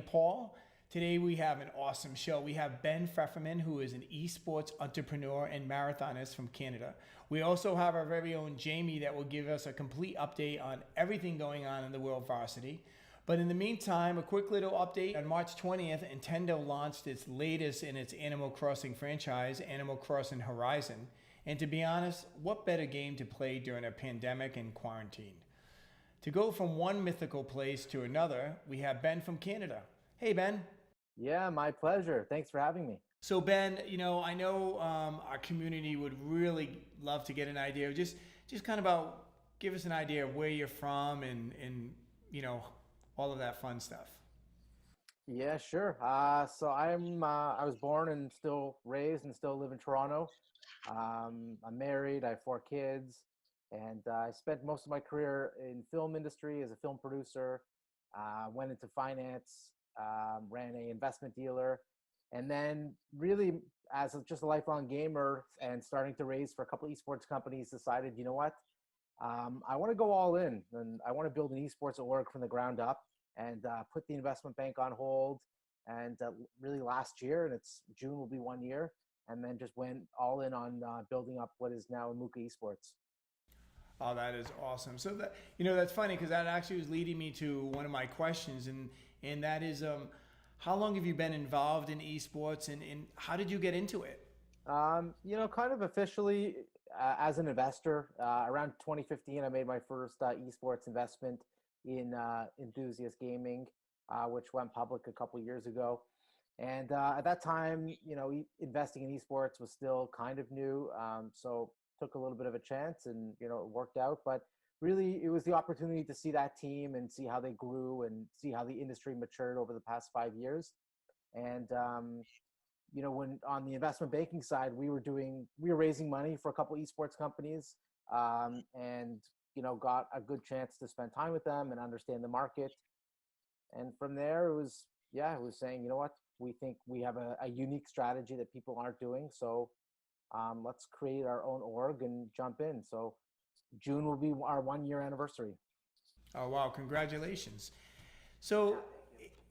Paul. Today we have an awesome show. We have Ben Pfefferman, who is an esports entrepreneur and marathonist from Canada. We also have our very own Jamie that will give us a complete update on everything going on in the World Varsity. But in the meantime, a quick little update. On March 20th, Nintendo launched its latest in its Animal Crossing franchise, Animal Crossing Horizon. And to be honest, what better game to play during a pandemic and quarantine? To go from one mythical place to another, we have Ben from Canada. Hey, Ben. Yeah, my pleasure. Thanks for having me. So Ben, I know our community would really love to get an idea of just kind of about give us an idea of where you're from and all of that fun stuff. Yeah, sure. So I was born and still raised and still live in Toronto. I'm married. I have 4 kids, and I spent most of my career in film industry as a film producer. Went into finance, ran a investment dealer, and then really as just a lifelong gamer and starting to raise for a couple of esports companies, decided, you know what, I want to go all in and I want to build an esports org from the ground up and put the investment bank on hold. And really last year, and it's June will be 1 year, and then just went all in on building up what is now Amuka Esports. Oh, that is awesome. So that that's funny because that actually was leading me to one of my questions, and that is, how long have you been involved in esports, and how did you get into it? Kind of officially as an investor, around 2015, I made my first esports investment in Enthusiast Gaming, which went public a couple years ago. And at that time, investing in esports was still kind of new. So took a little bit of a chance and, it worked out. But really, it was the opportunity to see that team and see how they grew and see how the industry matured over the past 5 years. And, when on the investment banking side, we were raising money for a couple esports companies, and, got a good chance to spend time with them and understand the market. And from there, it was saying, you know what, we think we have a unique strategy that people aren't doing. So let's create our own org and jump in. So June will be our 1 year anniversary. Oh, wow. Congratulations. So,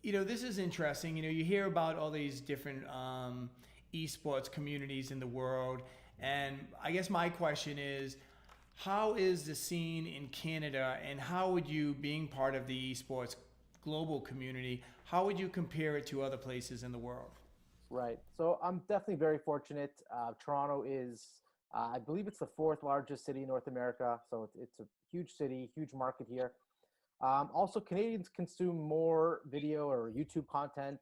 this is interesting. You hear about all these different esports communities in the world. And I guess my question is, how is the scene in Canada, and how would you, being part of the esports global community, how would you compare it to other places in the world? Right. So I'm definitely very fortunate. Toronto is, I believe it's the 4th largest city in North America. So it's a huge city, huge market here. Also, Canadians consume more video or YouTube content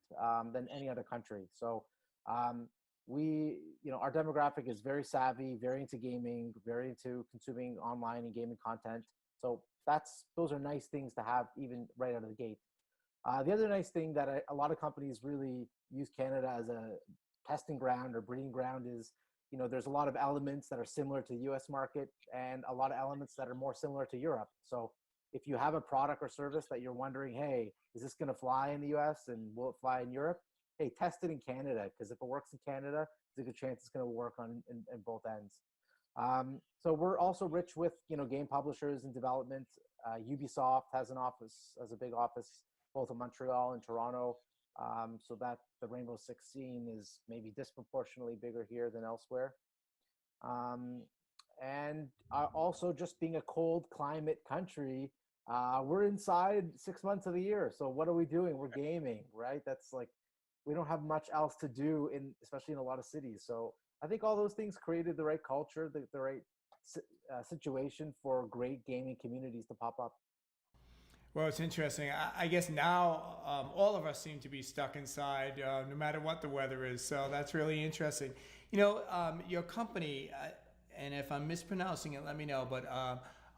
than any other country. So our demographic is very savvy, very into gaming, very into consuming online and gaming content. So those are nice things to have even right out of the gate. The other nice thing that a lot of companies really use Canada as a testing ground or breeding ground is, there's a lot of elements that are similar to the US market and a lot of elements that are more similar to Europe. So if you have a product or service that you're wondering, hey, is this going to fly in the US and will it fly in Europe? Hey, test it in Canada, because if it works in Canada, there's a good chance it's going to work in both ends. So we're also rich with, game publishers and development. Ubisoft has a big office, both in Montreal and Toronto. So that the Rainbow Six scene is maybe disproportionately bigger here than elsewhere. And also just being a cold climate country, we're inside 6 months of the year. So what are we doing? We're gaming, right? That's like, we don't have much else to do especially in a lot of cities. So I think all those things created the right culture, the right situation for great gaming communities to pop up. Well, it's interesting. I guess now all of us seem to be stuck inside, no matter what the weather is. So that's really interesting. Your company, and if I'm mispronouncing it, let me know, but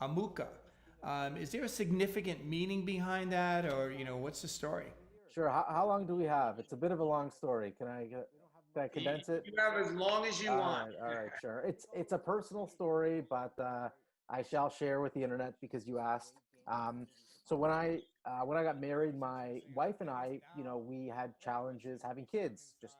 Amuka, is there a significant meaning behind that, or, what's the story? Sure. How long do we have? It's a bit of a long story. Can I condense it? You have as long as you want. All right, sure. It's a personal story, but I shall share with the internet because you asked. So when I got married, my wife and I, we had challenges having kids, just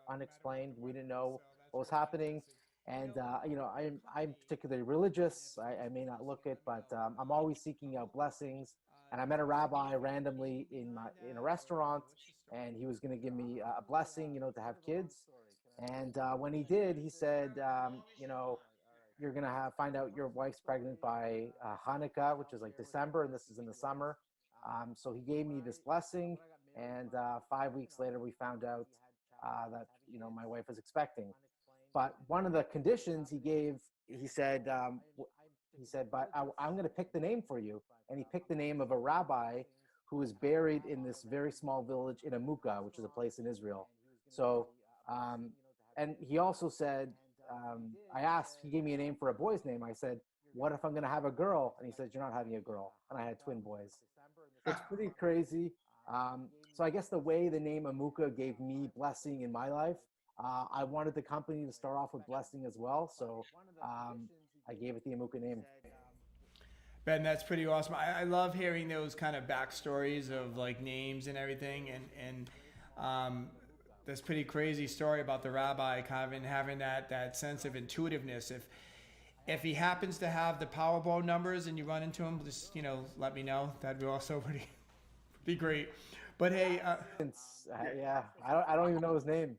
unexplained. We didn't know what was happening. And, I'm particularly religious. I may not look it, but I'm always seeking out blessings. And I met a rabbi randomly in a restaurant, and he was going to give me a blessing, to have kids. And when he did, he said, you're going to find out your wife's pregnant by Hanukkah, which is like December, and this is in the summer. So he gave me this blessing, and 5 weeks later, we found out that my wife was expecting. But one of the conditions he gave, he said, but I'm going to pick the name for you. And he picked the name of a rabbi who was buried in this very small village in Amuka, which is a place in Israel. So, and he also said, he gave me a name for a boy's name. I said, what if I'm going to have a girl? And he said, you're not having a girl. And I had twin boys. It's pretty crazy. So I guess the way the name Amuka gave me blessing in my life, I wanted the company to start off with blessing as well. So I gave it the Amuka name. Ben, that's pretty awesome. I love hearing those kind of backstories of like names and everything, and this pretty crazy story about the rabbi kind of having that sense of intuitiveness. If he happens to have the Powerball numbers and you run into him, just let me know. That'd be also pretty great. But hey, yeah, I don't even know his name.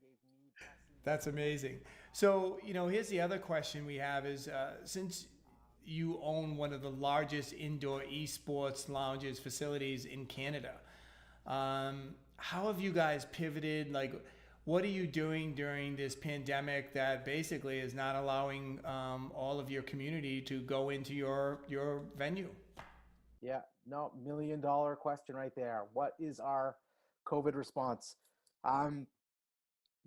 That's amazing. So here's the other question we have is since you own one of the largest indoor esports lounges facilities in Canada. How have you guys pivoted? Like, what are you doing during this pandemic that basically is not allowing all of your community to go into your venue? Yeah, no, $1 million question right there. What is our COVID response?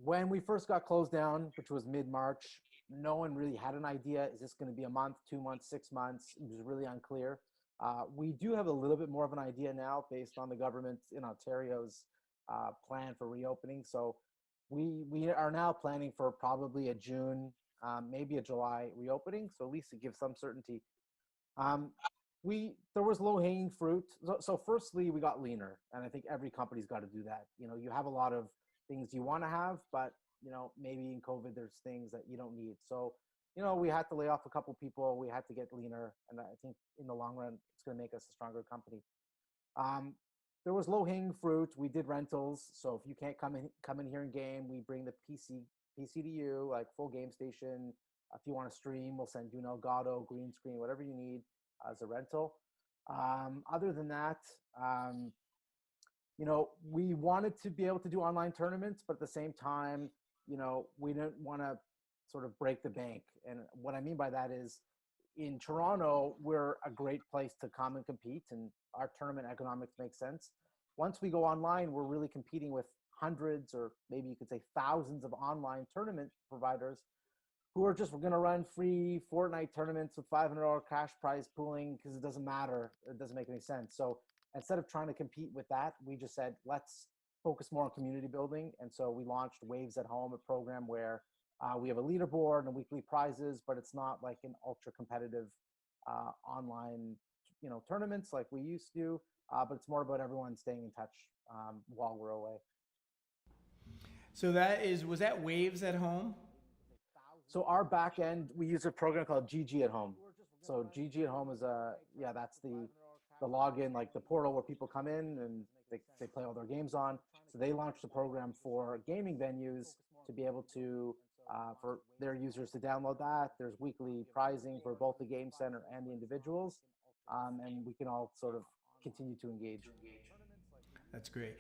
When we first got closed down, which was mid-March, no one really had an idea. Is this going to be a month, 2 months, 6 months? It was really unclear. We do have a little bit more of an idea now based on the government in Ontario's plan for reopening. So we are now planning for probably a June, maybe a July reopening. So at least it gives some certainty. There was low-hanging fruit. So firstly, we got leaner, and I think every company's got to do that. You have a lot of things you want to have, but maybe in COVID, there's things that you don't need. So, we had to lay off a couple people. We had to get leaner. And I think in the long run, it's going to make us a stronger company. There was low-hanging fruit. We did rentals. So if you can't come in here and game, we bring the PC to you, like full game station. If you want to stream, we'll send you an Elgato, green screen, whatever you need as a rental. Other than that, we wanted to be able to do online tournaments, but at the same time, we didn't want to sort of break the bank. And what I mean by that is in Toronto, we're a great place to come and compete, and our tournament economics make sense. Once we go online, we're really competing with hundreds, or maybe you could say thousands of online tournament providers who are just going to run free Fortnite tournaments with $500 cash prize pooling because it doesn't matter. It doesn't make any sense. So instead of trying to compete with that, we just said, let's focus more on community building. And so we launched Waves at Home, a program where we have a leaderboard and weekly prizes, but it's not like an ultra competitive online, tournaments like we used to, but it's more about everyone staying in touch while we're away. So was that Waves at Home? So our back end, we use a program called GG at Home. So GG at Home is that's the login, like the portal where people come in and they play all their games on. So they launched a program for gaming venues to be able to, for their users to download that. There's weekly prizing for both the game center and the individuals. And we can all sort of continue to engage. That's great.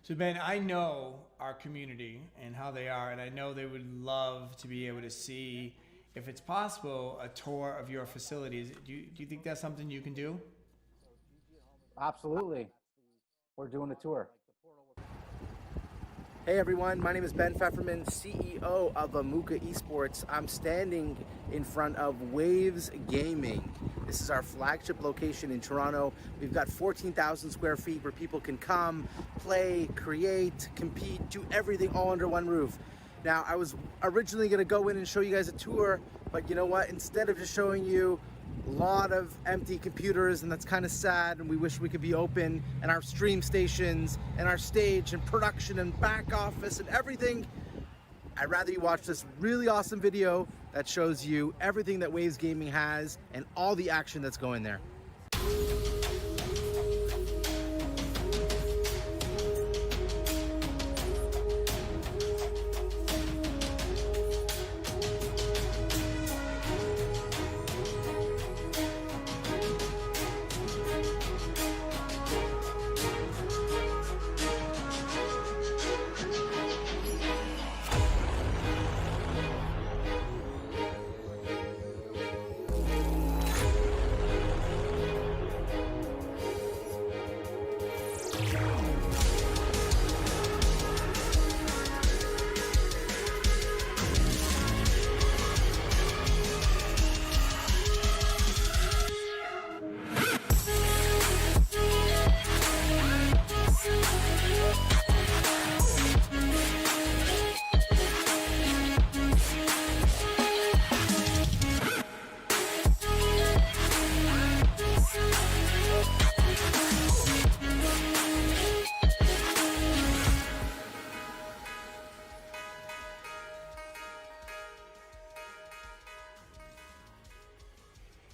So Ben, I know our community and how they are, and I know they would love to be able to see, if it's possible, a tour of your facilities. Do you think that's something you can do? Absolutely. We're doing a tour. Hey everyone, my name is Ben Pfefferman, CEO of Amuka Esports. I'm standing in front of Waves Gaming. This is our flagship location in Toronto. We've got 14,000 square feet where people can come, play, create, compete, do everything all under one roof. Now, I was originally gonna go in and show you guys a tour, but you know what? Instead of just showing you a lot of empty computers, and that's kind of sad, and we wish we could be open, and our stream stations and our stage and production and back office and everything, I'd rather you watch this really awesome video that shows you everything that Waves Gaming has and all the action that's going there.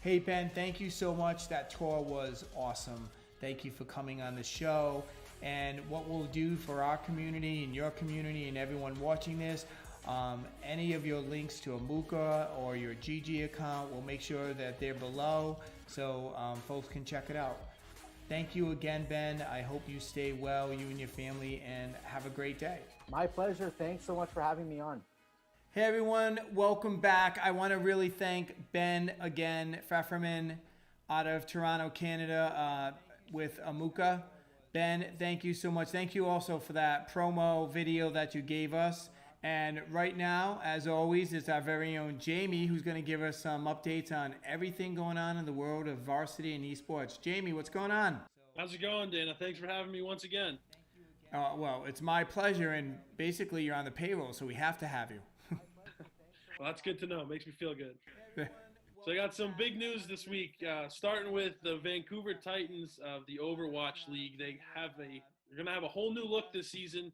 Hey Ben, thank you so much. That tour was awesome. Thank you for coming on the show. And what we'll do for our community and your community and everyone watching this, any of your links to Amuka or your GG account, we'll make sure that they're below so folks can check it out. Thank you again, Ben. I hope you stay well, you and your family, and have a great day. My pleasure. Thanks so much for having me on. Hey everyone, welcome back. I want to really thank Ben again, Pfefferman, out of Toronto, Canada, with Amuka. Ben, thank you so much. Thank you also for that promo video that you gave us. And right now, as always, it's our very own Jamie who's going to give us some updates on everything going on in the world of varsity and esports. Jamie, what's going on? How's it going, Dana? Thanks for having me once again. Well, it's my pleasure, and basically you're on the payroll, so we have to have you. Well, that's good to know. Makes me feel good. So I got some big news this week, starting with the Vancouver Titans of the Overwatch League. They're going to have a whole new look this season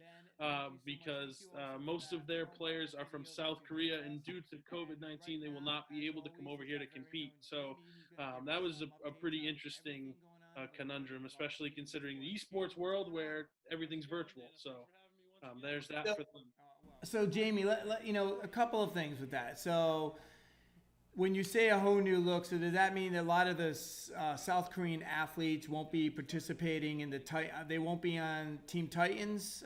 because most of their players are from South Korea, and due to COVID-19, they will not be able to come over here to compete. So that was a pretty interesting conundrum, especially considering the esports world where everything's virtual. So there's that for them. So Jamie, you know, a couple of things with that. So when you say a whole new look, so does that mean that a lot of the South Korean athletes won't be participating in they won't be on Team Titans?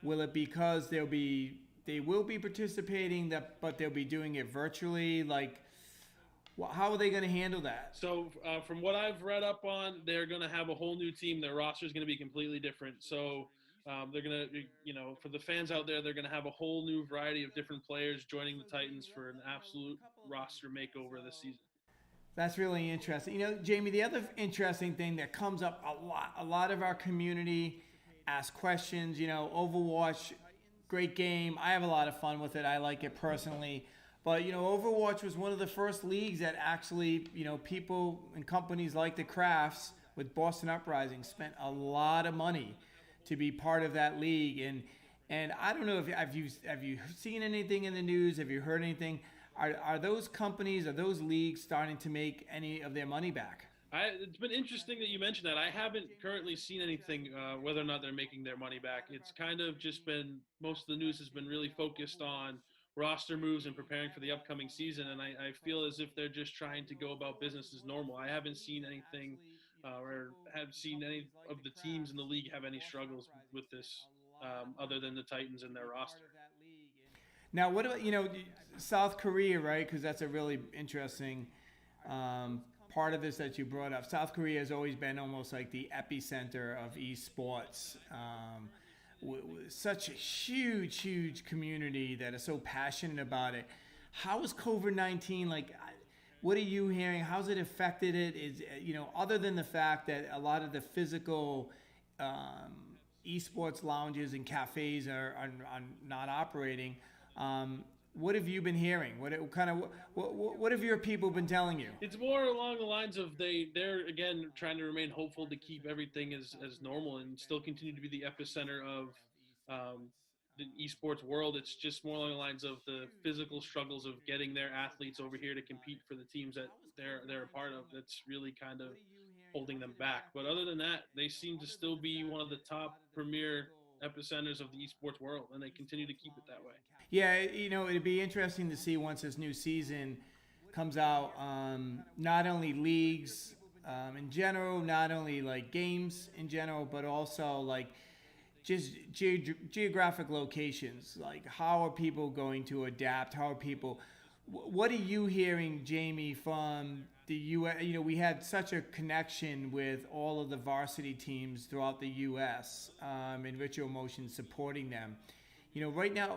Will it because they will be participating, but they'll be doing it virtually? Like, how are they going to handle that? So from what I've read up on, they're going to have a whole new team. Their roster is going to be completely different. So they're going to, for the fans out there, they're going to have a whole new variety of different players joining the Titans for an absolute roster makeover this season. That's really interesting. You know, Jamie, the other interesting thing that comes up a lot of our community ask questions. You know, Overwatch, great game. I have a lot of fun with it. I like it personally. But, you know, Overwatch was one of the first leagues that actually, you know, people and companies like the Crafts with Boston Uprising spent a lot of money to be part of that league. And I don't know if have you seen anything in the news? Have you heard anything? Are those companies, are those leagues starting to make any of their money back? It's been interesting that you mentioned that. I haven't currently seen anything whether or not they're making their money back. It's kind of just been, most of the news has been really focused on roster moves and preparing for the upcoming season. And I feel as if they're just trying to go about business as normal. I haven't seen anything or have seen any of the teams in the league have any struggles with this other than the Titans and their roster. Now, what about, you know, South Korea, right? Because that's a really interesting part of this that you brought up. South Korea has always been almost like the epicenter of esports. Such a huge community that is so passionate about it. How is COVID-19, like, what are you hearing? How's it affected it? Is, you know, other than the fact that a lot of the physical esports lounges and cafes are not operating, what have you been hearing? What have your people been telling you? It's more along the lines of they're again trying to remain hopeful to keep everything as normal and still continue to be the epicenter of the esports world. It's just more along the lines of the physical struggles of getting their athletes over here to compete for the teams that they're a part of. That's really kind of holding them back. But other than that, they seem to still be one of the top premier epicenters of the esports world, and they continue to keep it that way. Yeah, you know, it'd be interesting to see once this new season comes out, not only leagues in general, not only like games in general, but also like just geographic locations. Like, how are people going to adapt? How are people? What are you hearing, Jamie, from the U.S.? You know, we had such a connection with all of the varsity teams throughout the U.S. In Ritual Motion supporting them. You know, right now,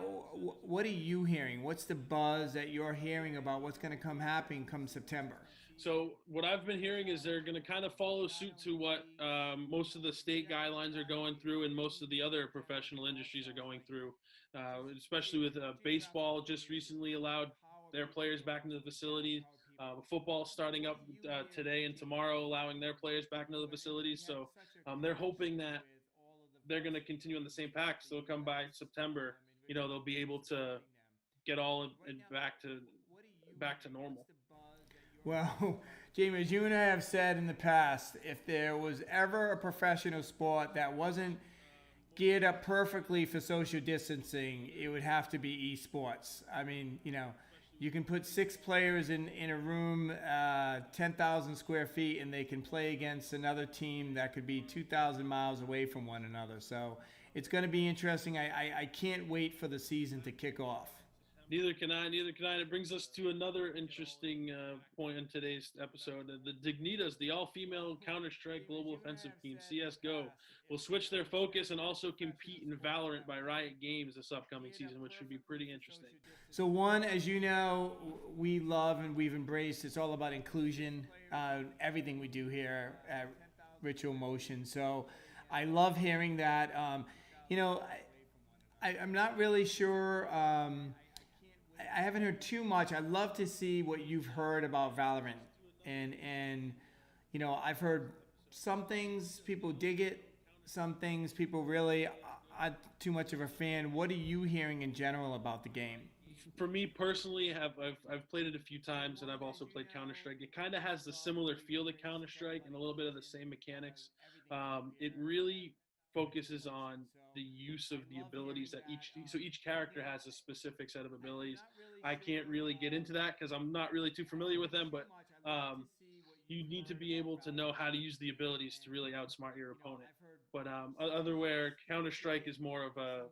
what are you hearing? What's the buzz that you're hearing about what's going to come happening come September? So what I've been hearing is they're going to kind of follow suit to what most of the state guidelines are going through and most of the other professional industries are going through, especially with baseball just recently allowed their players back into the facilities. Football starting up today and tomorrow, allowing their players back into the facilities. So they're hoping that they're going to continue on the same path. So come by September, they'll be able to get all back to normal. Well, Jamie, as you and I have said in the past, if there was ever a professional sport that wasn't geared up perfectly for social distancing, it would have to be esports. I mean, you can put six players in a room, 10,000 square feet, and they can play against another team that could be 2,000 miles away from one another. So it's going to be interesting. I can't wait for the season to kick off. Neither can I. Neither can I. And it brings us to another interesting point in today's episode. The Dignitas, the all-female Counter-Strike Global Offensive Team, CS:GO, will switch their focus and also compete in Valorant by Riot Games this upcoming season, which should be pretty interesting. So one, as you know, we love and we've embraced. It's all about inclusion. Everything we do here at Ritual Motion. So I love hearing that. I'm not really sure. I haven't heard too much. I'd love to see what you've heard about Valorant, and I've heard some things people dig it, some things people really aren't too much of a fan. What are you hearing in general about the game? For me personally, I've played it a few times, and I've also played Counter Strike. It kind of has the similar feel to Counter Strike and a little bit of the same mechanics. It really focuses on the use of the abilities that each character has a specific set of abilities. I can't really get into that because I'm not really too familiar with them, but you need to be able to know how to use the abilities to really outsmart your opponent. But other where Counter Strike is more of a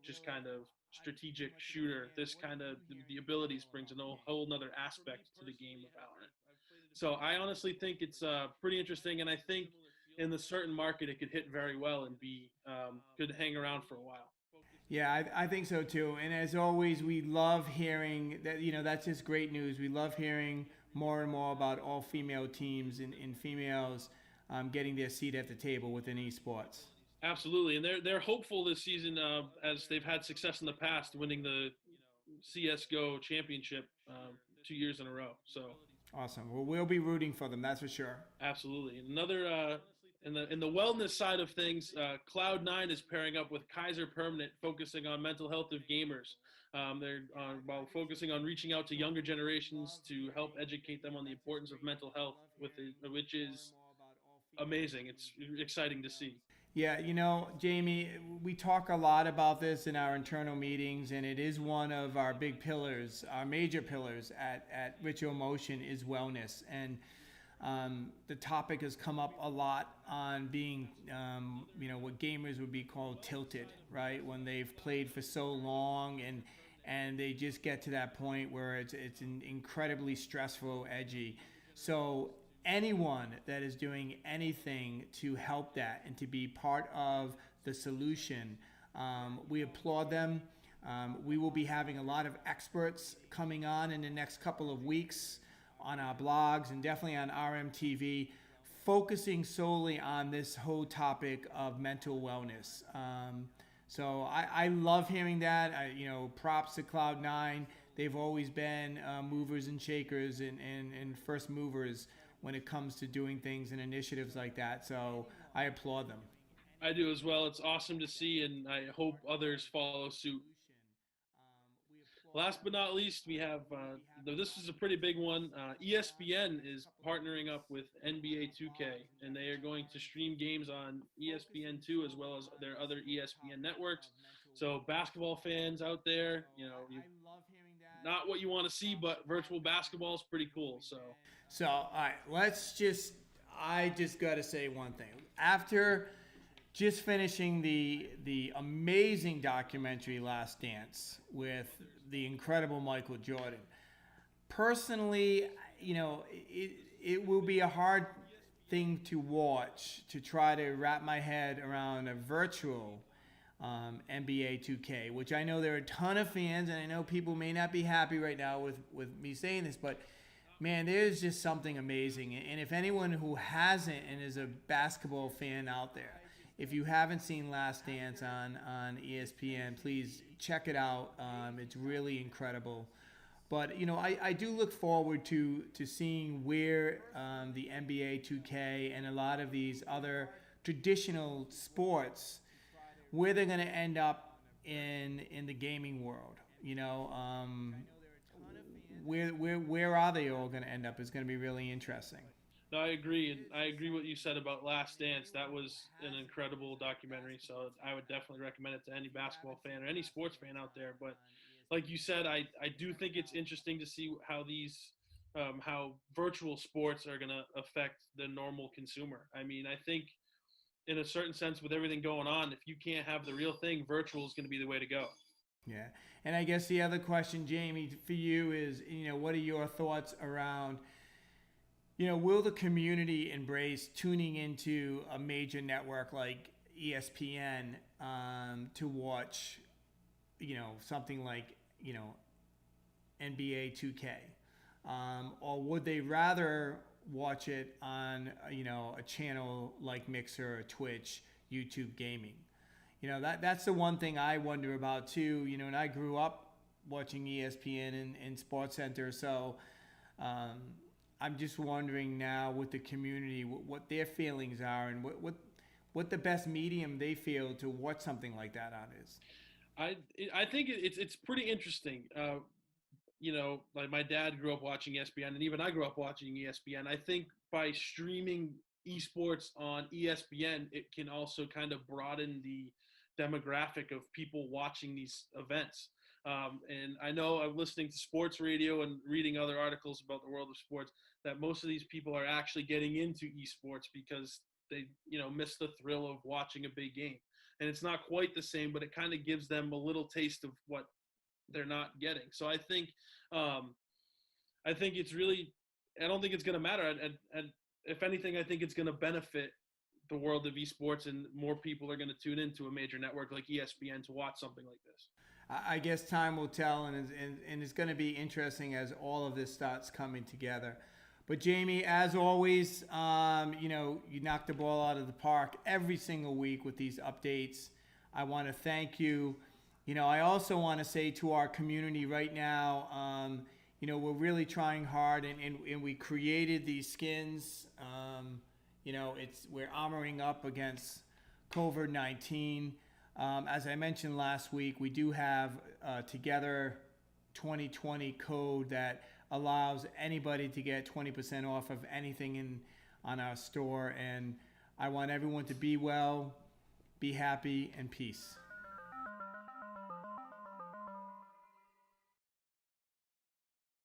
just kind of strategic shooter, this kind of the abilities brings a whole nother aspect to the game of Valorant. So I honestly think it's pretty interesting, and I think in the certain market it could hit very well and be could hang around for a while. Yeah, I think so too. And as always, we love hearing that. That's just great news. We love hearing more and more about all female teams and females getting their seat at the table within esports. Absolutely, and they're hopeful this season as they've had success in the past, winning the CS:GO championship 2 years in a row. So Awesome. Well, we'll be rooting for them. That's for sure. absolutely, another in the wellness side of things, Cloud9 is pairing up with Kaiser Permanent, focusing on mental health of gamers. They're while focusing on reaching out to younger generations to help educate them on the importance of mental health, which is amazing. It's exciting to see. Yeah, Jamie, we talk a lot about this in our internal meetings, and it is one of our big pillars, our major pillars at Ritual Motion is wellness. And the topic has come up a lot on being, what gamers would be called tilted, right? When they've played for so long and they just get to that point where it's incredibly stressful, edgy. So anyone that is doing anything to help that and to be part of the solution, we applaud them. We will be having a lot of experts coming on in the next couple of weeks on our blogs and definitely on RMTV, focusing solely on this whole topic of mental wellness. So I love hearing that. Props to Cloud9. They've always been movers and shakers and first movers when it comes to doing things and initiatives like that. So I applaud them. I do as well. It's awesome to see, and I hope others follow suit. Last but not least, we have this is a pretty big one. ESPN is partnering up with NBA 2K, and they are going to stream games on ESPN2 as well as their other ESPN networks. So basketball fans out there, not what you want to see, but virtual basketball is pretty cool. So all right, I just got to say one thing. After just finishing the amazing documentary Last Dance with the incredible Michael Jordan, personally, it will be a hard thing to watch to try to wrap my head around a virtual NBA 2K, which I know there are a ton of fans, and I know people may not be happy right now with me saying this, but man, there's just something amazing. And if anyone who hasn't and is a basketball fan out there, if you haven't seen Last Dance on ESPN, please check it out. It's really incredible. But, I do look forward to seeing where the NBA 2K and a lot of these other traditional sports, where they're going to end up in the gaming world. where are they all going to end up is going to be really interesting. No, I agree, and I agree what you said about Last Dance. That was an incredible documentary, so I would definitely recommend it to any basketball fan or any sports fan out there. But like you said, I do think it's interesting to see how virtual sports are going to affect the normal consumer. I mean, I think in a certain sense, with everything going on, if you can't have the real thing, virtual is going to be the way to go. Yeah, and I guess the other question, Jamie, for you is, what are your thoughts around, will the community embrace tuning into a major network like ESPN to watch, something like, NBA 2K? Or would they rather watch it on, a channel like Mixer or Twitch, YouTube Gaming? That's the one thing I wonder about too, and I grew up watching ESPN and Sports Center, so I'm just wondering now with the community what their feelings are and what the best medium they feel to watch something like that on is. I think it's pretty interesting. Like my dad grew up watching ESPN, and even I grew up watching ESPN. I think by streaming esports on ESPN, it can also kind of broaden the demographic of people watching these events. And I know I'm listening to sports radio and reading other articles about the world of sports that most of these people are actually getting into esports because they, miss the thrill of watching a big game. And it's not quite the same, but it kind of gives them a little taste of what they're not getting. So I think it's really, I don't think it's going to matter. And if anything, I think it's going to benefit the world of esports, and more people are going to tune into a major network like ESPN to watch something like this. I guess time will tell, and it's going to be interesting as all of this starts coming together. But Jamie, as always, you knock the ball out of the park every single week with these updates. I want to thank you. I also want to say to our community right now, we're really trying hard, and we created these skins. We're armoring up against COVID-19. As I mentioned last week, we do have Together 2020 code that allows anybody to get 20% off of anything on our store. And I want everyone to be well, be happy, and peace.